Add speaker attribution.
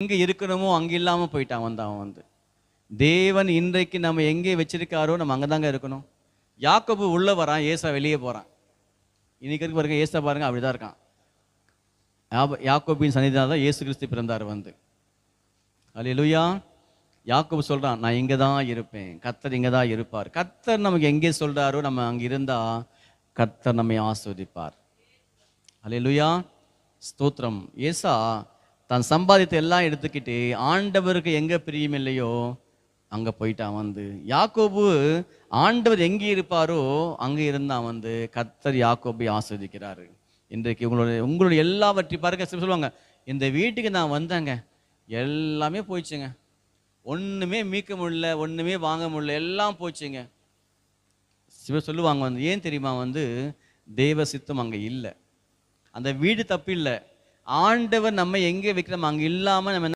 Speaker 1: எங்கே இருக்கணுமோ அங்கே இல்லாமல் போயிட்டான் அவன் வந்து. தேவன் இன்றைக்கு நம்ம எங்கே வச்சிருக்காரோ நம்ம அங்கே தாங்க இருக்கணும். யாக்கோபு உள்ளே வரான், ஏசா வெளியே போகிறான். இன்னைக்கு இருக்கு பாருங்க, ஏசா பாருங்க அப்படிதான் இருக்கான். யாக்கோபின் சன்னிதானம் தான் இயேசு கிறிஸ்து பிறந்தார் வந்து. அல்லேலூயா. யாக்கோபு சொல்கிறான், நான் இங்கே தான் இருப்பேன், கர்த்தர் இங்கே தான் இருப்பார். கர்த்தர் நமக்கு எங்கே சொல்கிறாரோ நம்ம அங்கே இருந்தால் கர்த்தர் நம்மை ஆஸ்வதிப்பார். அல்லேலூயா, ஸ்தோத்திரம். ஏசா தான் சம்பாதித்த எல்லாம் எடுத்துக்கிட்டு ஆண்டவருக்கு எங்கே பிரியமில்லையோ அங்கே போயிட்டான் வந்து. யாக்கோபு ஆண்டவர் எங்கே இருப்பாரோ அங்கே இருந்தான் வந்து. கர்த்தர் யாக்கோபை ஆஸ்வதிக்கிறாரு. இன்றைக்கு உங்களுடைய எல்லாவற்றையும் பாருங்க. சொல்லுவாங்க, இந்த வீட்டுக்கு நான் வந்தேங்க, எல்லாமே போயிடுச்சுங்க, ஒன்றுமே மீட்க முடியல, ஒன்றுமே வாங்க முடியல, எல்லாம் போச்சுங்க. சொல்லுவாங்க வந்து, ஏன் தெரியுமா வந்து, தேவ சித்தம் அங்கே இல்லை. அந்த வீடு தப்பு இல்லை, ஆண்டவர் நம்ம எங்கே வைக்கிறோம் அங்கே இல்லாமல் நம்ம